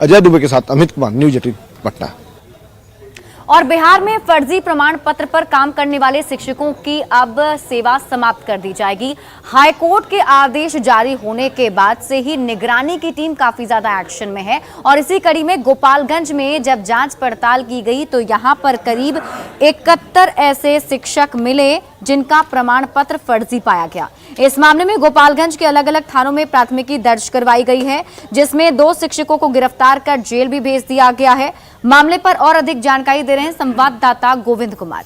अजय दुबे के साथ अमित कुमार, न्यूज 18 पटना। और बिहार में फर्जी प्रमाण पत्र पर काम करने वाले शिक्षकों की अब सेवा समाप्त कर दी जाएगी। हाईकोर्ट के आदेश जारी होने के बाद से ही निगरानी की टीम काफी ज्यादा एक्शन में है और इसी कड़ी में गोपालगंज में जब जांच पड़ताल की गई तो यहां पर करीब 71 ऐसे शिक्षक मिले जिनका प्रमाण पत्र फर्जी पाया गया। इस मामले में गोपालगंज के अलग अलग थानों में प्राथमिकी दर्ज करवाई गई है, जिसमें 2 शिक्षकों को गिरफ्तार कर जेल भी भेज दिया गया है। मामले पर और अधिक जानकारी दे रहे हैं संवाददाता गोविंद कुमार।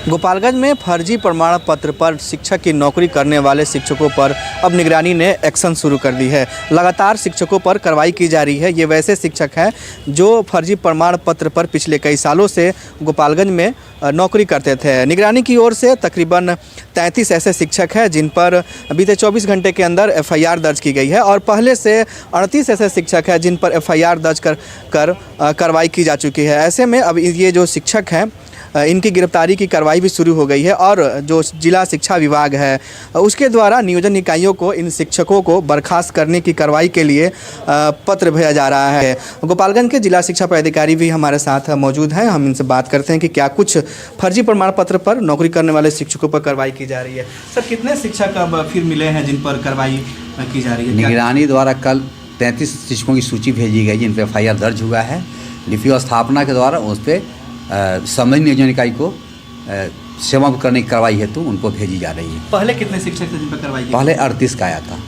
गोपालगंज में फर्जी प्रमाण पत्र पर शिक्षक की नौकरी करने वाले शिक्षकों पर अब निगरानी ने एक्शन शुरू कर दी है। लगातार शिक्षकों पर कार्रवाई की जा रही है। ये वैसे शिक्षक हैं जो फर्जी प्रमाण पत्र पर पिछले कई सालों से गोपालगंज में नौकरी करते थे। निगरानी की ओर से तकरीबन 33 ऐसे शिक्षक हैं जिन पर बीते 24 घंटे के अंदर FIR दर्ज की गई है और पहले से 38 ऐसे शिक्षक हैं जिन पर FIR दर्ज कर कार्रवाई की जा चुकी है। ऐसे में अब ये जो शिक्षक हैं इनकी गिरफ्तारी की कार्रवाई भी शुरू हो गई है और जो जिला शिक्षा विभाग है उसके द्वारा नियोजन इकाइयों को इन शिक्षकों को बर्खास्त करने की कार्रवाई के लिए पत्र भेजा जा रहा है। गोपालगंज के जिला शिक्षा पदाधिकारी भी हमारे साथ मौजूद हैं। हम इनसे बात करते हैं कि क्या कुछ फर्जी प्रमाण पत्र पर नौकरी करने वाले शिक्षकों पर कार्रवाई की जा रही है। सर, कितने शिक्षक अब फिर मिले हैं जिन पर कार्रवाई की जा रही है? निगरानी द्वारा कल 33 शिक्षकों की सूची भेजी गई जिन पर FIR दर्ज हुआ है। लिपि स्थापना के द्वारा उस पर संबंधित नियोजन इकाई को सेवा करने की कार्रवाई हेतु उनको भेजी जा रही है। पहले कितने शिक्षक थे जिन पर कार्रवाई की? पहले 38 का आया था,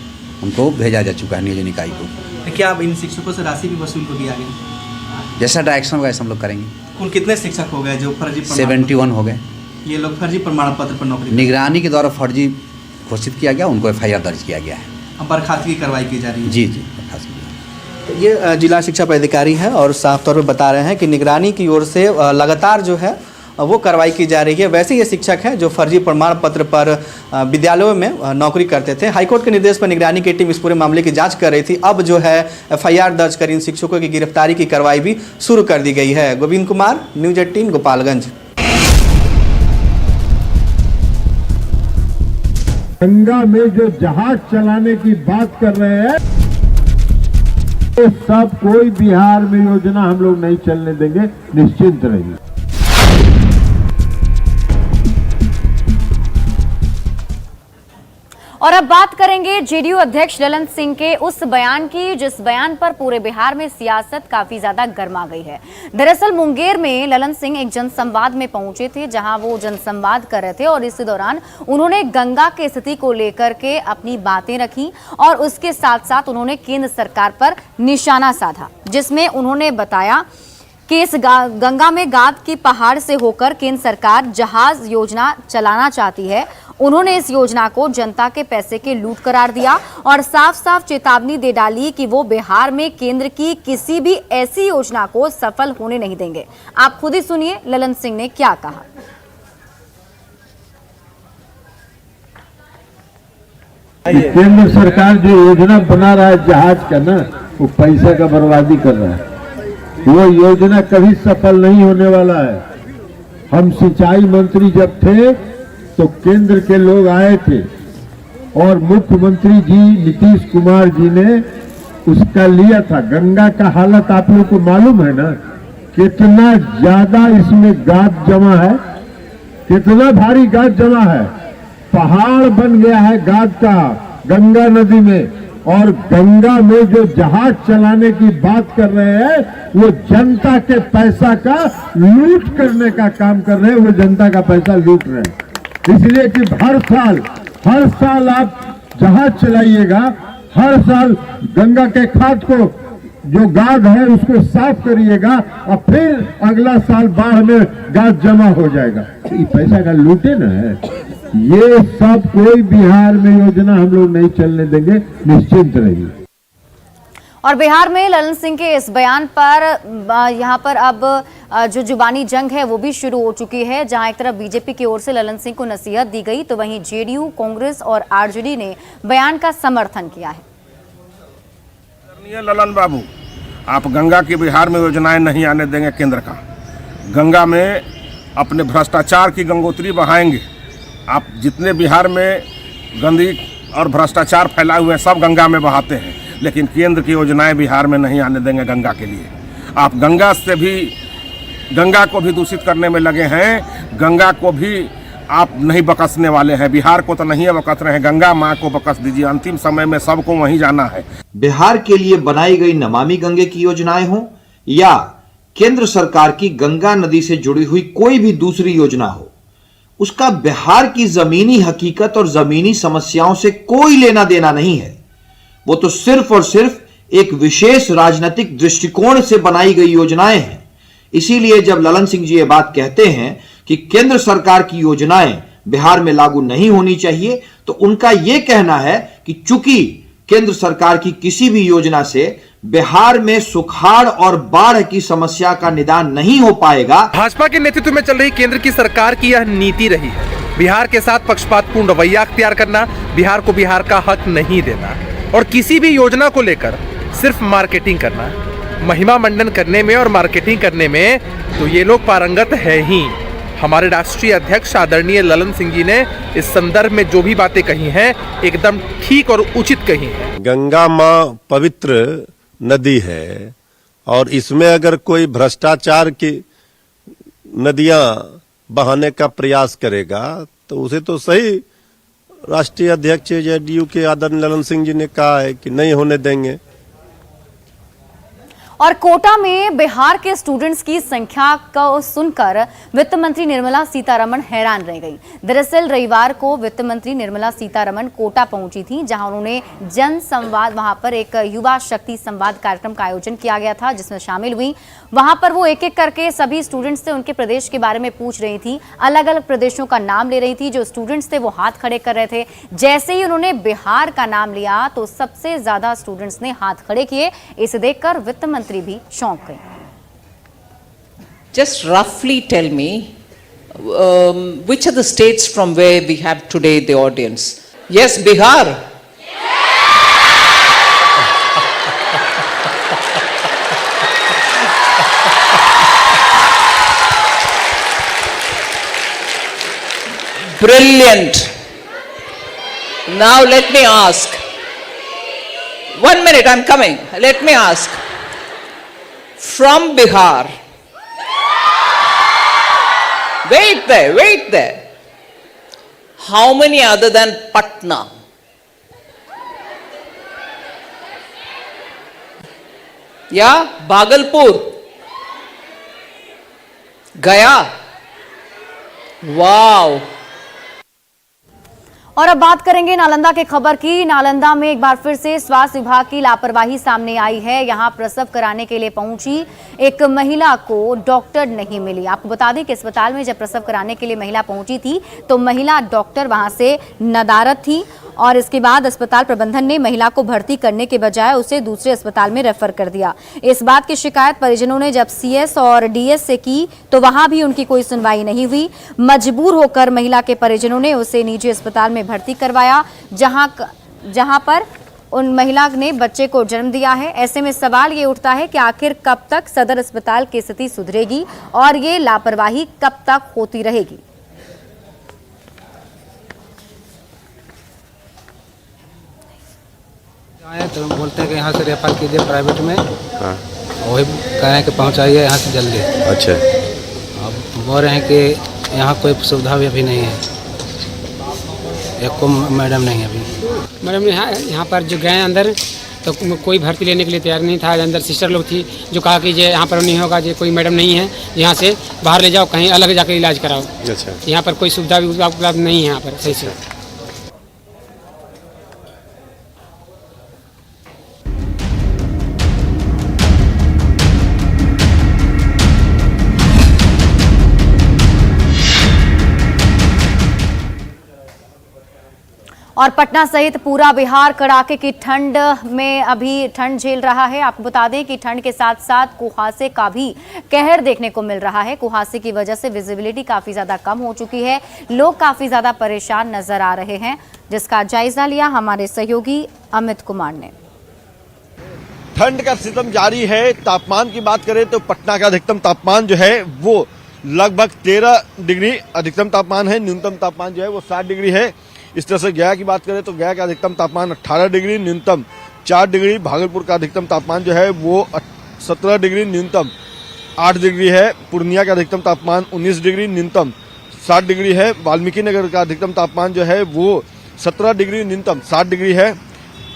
उनको भेजा जा चुका है नियोजन इकाई को। क्या अब इन शिक्षकों से राशि भी वसूल को किया गया? जैसा डायरेक्शन होगा ऐसा हम लोग करेंगे। कुल कितने शिक्षक हो गए जो फर्जी 71 हो गए। ये लोग फर्जी प्रमाण पत्र पर नौकरी निगरानी के द्वारा फर्जी घोषित किया गया, उनको FIR दर्ज किया गया है। अब बर्खास्तगी की कार्रवाई की जा रही है? जी जी, बर्खास्तगी। ये जिला शिक्षा पदाधिकारी हैं और साफ तौर पर बता रहे हैं कि निगरानी की ओर से लगातार जो है वो कार्रवाई की जा रही है। वैसे ये शिक्षक हैं जो फर्जी प्रमाण पत्र पर विद्यालयों में नौकरी करते थे। हाईकोर्ट के निर्देश पर निगरानी की टीम इस पूरे मामले की जांच कर रही थी। अब जो है FIR दर्ज कर इन शिक्षकों की गिरफ्तारी की कार्रवाई भी शुरू कर दी गई है। गोविंद कुमार, न्यूज 18 गोपालगंज। गंगा में जो जहाज चलाने की बात कर रहे हैं ये सब कोई बिहार में योजना हम लोग नहीं चलने देंगे, निश्चिंत रहिए। और अब बात करेंगे JDU अध्यक्ष ललन सिंह के उस बयान की जिस बयान पर पूरे बिहार में सियासत काफी ज्यादा गर्मा गई है। दरअसल मुंगेर में ललन सिंह एक जनसंवाद में पहुंचे थे जहां वो जनसंवाद कर रहे थे और इस दौरान उन्होंने गंगा की स्थिति को लेकर के अपनी बातें रखी और उसके साथ साथ उन्होंने केंद्र सरकार पर निशाना साधा, जिसमें उन्होंने बताया कि इस गंगा में गाद की पहाड़ से होकर केंद्र सरकार जहाज योजना चलाना चाहती है। उन्होंने इस योजना को जनता के पैसे के लूट करार दिया और साफ साफ चेतावनी दे डाली कि वो बिहार में केंद्र की किसी भी ऐसी योजना को सफल होने नहीं देंगे। आप खुद ही सुनिए ललन सिंह ने क्या कहा। केंद्र सरकार जो योजना बना रहा है जहाज का ना, वो पैसे का बर्बादी कर रहा है। वो योजना कभी सफल नहीं होने वाला है। हम सिंचाई मंत्री जब थे तो केंद्र के लोग आए थे और मुख्यमंत्री जी नीतीश कुमार जी ने उसका लिया था। गंगा का हालत आप लोग को मालूम है ना, कितना ज्यादा इसमें गाद जमा है, कितना भारी गाद जमा है। पहाड़ बन गया है गाद का गंगा नदी में और गंगा में जो जहाज चलाने की बात कर रहे हैं वो जनता के पैसा का लूट करने का काम कर रहे हैं। वो जनता का पैसा लूट रहे हैं इसलिए कि हर साल आप जहाज चलाइएगा, हर साल गंगा के खाद को जो गाद है उसको साफ करिएगा और फिर अगला साल बाढ़ में गाद जमा हो जाएगा। ये पैसा का लूटे ना है। ये सब कोई बिहार में योजना हम लोग नहीं चलने देंगे, निश्चिंत रहिए। और बिहार में ललन सिंह के इस बयान पर यहाँ पर अब जो जुबानी जंग है वो भी शुरू हो चुकी है, जहां एक तरफ बीजेपी की ओर से ललन सिंह को नसीहत दी गई तो वहीं JDU, कांग्रेस और RJD ने बयान का समर्थन किया है। ललन बाबू, आप गंगा की बिहार में योजनाएं नहीं आने देंगे केंद्र का। गंगा में अपने भ्रष्टाचार की गंगोत्री बहाएंगे। आप जितने बिहार में गंदगी और भ्रष्टाचार फैलाए हुए हैं सब गंगा में बहाते हैं, लेकिन केंद्र की योजनाएं बिहार में नहीं आने देंगे गंगा के लिए। आप गंगा को भी दूषित करने में लगे हैं, गंगा को भी आप नहीं बकसने वाले हैं। बिहार को तो नहीं बकस रहे हैं, गंगा माँ को बकस दीजिए। अंतिम समय में सबको वहीं जाना है। बिहार के लिए बनाई गई नमामि गंगे की योजनाएं हो या केंद्र सरकार की गंगा नदी से जुड़ी हुई कोई भी दूसरी योजना हो, उसका बिहार की जमीनी हकीकत और जमीनी समस्याओं से कोई लेना देना नहीं है। वो तो सिर्फ और सिर्फ एक विशेष राजनीतिक दृष्टिकोण से बनाई गई योजनाएं हैं। इसीलिए जब ललन सिंह जी ये बात कहते हैं कि केंद्र सरकार की योजनाएं बिहार में लागू नहीं होनी चाहिए, तो उनका यह कहना है कि चूंकि केंद्र सरकार की किसी भी योजना से बिहार में सुखाड़ और बाढ़ की समस्या का निदान नहीं हो पाएगा। भाजपा के नेतृत्व में चल रही केंद्र की सरकार की यह नीति रही है, बिहार के साथ पक्षपातपूर्ण रवैया अख्तियार करना, बिहार को बिहार का हक नहीं देना और किसी भी योजना को लेकर सिर्फ मार्केटिंग करना। महिमा मंडन करने में और मार्केटिंग करने में तो ये लोग पारंगत है ही। हमारे राष्ट्रीय अध्यक्ष आदरणीय ललन सिंह जी ने इस संदर्भ में जो भी बातें कही हैं एकदम ठीक और उचित कही हैं। गंगा माँ पवित्र नदी है और इसमें अगर कोई भ्रष्टाचार की नदियां बहाने का प्रयास करेगा तो उसे तो सही राष्ट्रीय अध्यक्ष जेडीयू के आदरणीय ललन सिंह जी ने कहा है कि नहीं होने देंगे। और कोटा में बिहार के स्टूडेंट्स की संख्या को सुनकर वित्त मंत्री निर्मला सीतारमण हैरान रह गई। दरअसल रविवार को वित्त मंत्री निर्मला सीतारमण कोटा पहुंची थी, जहां उन्होंने जन संवाद, वहां पर एक युवा शक्ति संवाद कार्यक्रम का आयोजन किया गया था जिसमें शामिल हुई। वहां पर वो एक एक करके सभी स्टूडेंट्स से उनके प्रदेश के बारे में पूछ रही थी, अलग अलग प्रदेशों का नाम ले रही थी। जो स्टूडेंट्स थे वो हाथ खड़े कर रहे थे। जैसे ही उन्होंने बिहार का नाम लिया तो सबसे ज्यादा स्टूडेंट्स ने हाथ खड़े किए। इसे देखकर वित्त मंत्री भी चौंक गए। Just roughly tell me which are the states from where we have today the audience? Yes, Bihar. Brilliant. Now let me ask. 1 minute, I'm coming. Let me ask. From Bihar. Wait there. How many other than Patna? Yeah, Bhagalpur. Gaya. Wow. और अब बात करेंगे नालंदा के खबर की। नालंदा में एक बार फिर से स्वास्थ्य विभाग की लापरवाही सामने आई है। यहां प्रसव कराने के लिए पहुंची एक महिला को डॉक्टर नहीं मिली। आपको बता दें कि अस्पताल में जब प्रसव कराने के लिए महिला पहुंची थी तो महिला डॉक्टर वहां से नदारद थी और इसके बाद अस्पताल प्रबंधन ने महिला को भर्ती करने के बजाय उसे दूसरे अस्पताल में रेफर कर दिया। इस बात की शिकायत परिजनों ने जब सीएस और डीएस से की तो वहां भी उनकी कोई सुनवाई नहीं हुई। मजबूर होकर महिला के परिजनों ने उसे निजी अस्पताल में भर्ती करवाया, जहां पर उन महिला ने बच्चे को जन्म दिया है। ऐसे में सवाल ये उठता है कि आखिर कब तक सदर अस्पताल की स्थिति सुधरेगी और ये लापरवाही कब तक होती रहेगी। आए तो बोलते हैं कि यहाँ से रेफर कीजिए प्राइवेट में। हाँ। वही कह रहे हैं कि पहुँचाइए यहाँ से जल्दी। अच्छा। अब बोल रहे हैं कि यहाँ कोई सुविधा भी अभी नहीं है, एक को मैडम नहीं है अभी। मैडम यहाँ पर जो गए अंदर तो कोई भर्ती लेने के लिए तैयार नहीं था। अंदर सिस्टर लोग थी जो कहा कि ये यहाँ पर नहीं होगा, ये कोई मैडम नहीं है, यहाँ से बाहर ले जाओ, कहीं अलग जाकर इलाज कराओ। अच्छा। यहाँ पर कोई सुविधा भी उपलब्ध नहीं है यहाँ पर सही से। और पटना सहित पूरा बिहार कड़ाके की ठंड में अभी ठंड झेल रहा है। आपको बता दें कि ठंड के साथ साथ कुहासे का भी कहर देखने को मिल रहा है। कुहासे की वजह से विजिबिलिटी काफी ज्यादा कम हो चुकी है, लोग काफी ज्यादा परेशान नजर आ रहे हैं, जिसका जायजा लिया हमारे सहयोगी अमित कुमार ने। ठंड का सितम जारी है। तापमान की बात करें तो पटना का अधिकतम तापमान जो है वो लगभग 13 डिग्री अधिकतम तापमान है, न्यूनतम तापमान जो है वो 7 डिग्री है। इस तरह से गया की बात करें तो गया का अधिकतम तापमान 18 डिग्री, न्यूनतम 4 डिग्री, भागलपुर का अधिकतम तापमान जो है वो 17 डिग्री, न्यूनतम 8 डिग्री है। पूर्णिया का अधिकतम तापमान 19 डिग्री, न्यूनतम 7 डिग्री है। वाल्मीकि नगर का अधिकतम तापमान जो है वो 17 डिग्री, न्यूनतम 7 डिग्री है।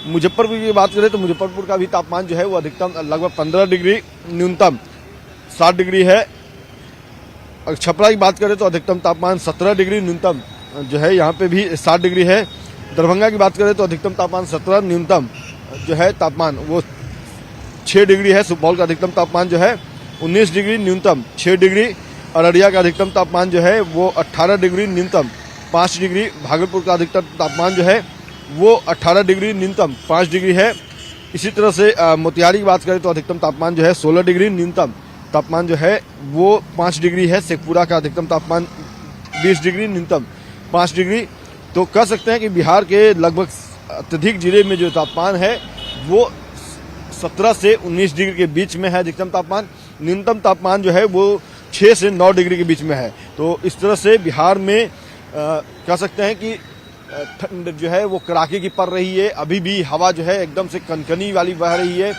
मुजफ्फरपुर की बात करें तो मुजफ्फरपुर का भी तापमान जो है वो अधिकतम लगभग 15 डिग्री, न्यूनतम 7 डिग्री है। और छपरा की बात करें तो अधिकतम तापमान 17 डिग्री, न्यूनतम जो है यहाँ पे भी 7 डिग्री है। दरभंगा की बात करें तो अधिकतम तापमान 17, न्यूनतम जो है तापमान वो 6 डिग्री है। सुपौल का अधिकतम तापमान जो है 19 डिग्री, न्यूनतम 6 डिग्री। अररिया का अधिकतम तापमान जो है वो 18 डिग्री, न्यूनतम 5 डिग्री। भागलपुर का अधिकतम तापमान जो है वो 18 डिग्री, न्यूनतम 5 डिग्री है। इसी तरह से मोतिहारी की बात करें तो अधिकतम तापमान जो है 16 डिग्री, न्यूनतम तापमान जो है वो 5 डिग्री है। शेखपुरा का अधिकतम तापमान 20 डिग्री, न्यूनतम 5 डिग्री। तो कह सकते हैं कि बिहार के लगभग अत्यधिक जिले में जो तापमान है वो 17 से 19 डिग्री के बीच में है अधिकतम तापमान। न्यूनतम तापमान जो है वो 6 से 9 डिग्री के बीच में है। तो इस तरह से बिहार में कह सकते हैं कि ठंड जो है वो कड़ाके की पड़ रही है। अभी भी हवा जो है एकदम से कनकनी वाली बह रही है।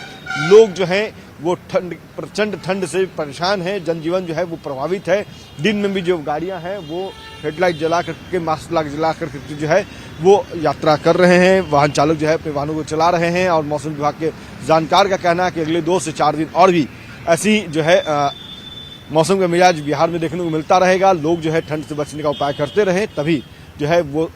लोग जो हैं वो प्रचंड ठंड से परेशान हैं। जनजीवन जो है वो प्रभावित है। दिन में भी जो गाड़ियां हैं वो हेडलाइट जला करके, मास्क जला करके जो है वो यात्रा कर रहे हैं। वाहन चालक जो है अपने वाहनों को चला रहे हैं। और मौसम विभाग के जानकार का कहना है कि अगले 2 से 4 दिन और भी ऐसी जो है मौसम का मिजाज बिहार में देखने को मिलता रहेगा। लोग जो है ठंड से बचने का उपाय करते रहें, तभी जो है वो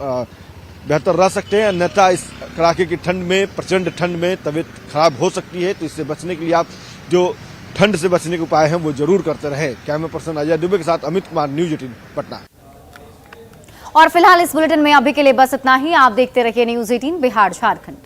बेहतर रह सकते हैं। अन्यथा इस कड़ाके की ठंड में, प्रचंड ठंड में तबीयत खराब हो सकती है। तो इससे बचने के लिए आप जो ठंड से बचने के उपाय हैं वो जरूर करते रहें। कैमरा पर्सन अजय दुबे के साथ अमित कुमार, न्यूज 18 पटना। और फिलहाल इस बुलेटिन में अभी के लिए बस इतना ही। आप देखते रहिए न्यूज 18 बिहार झारखंड।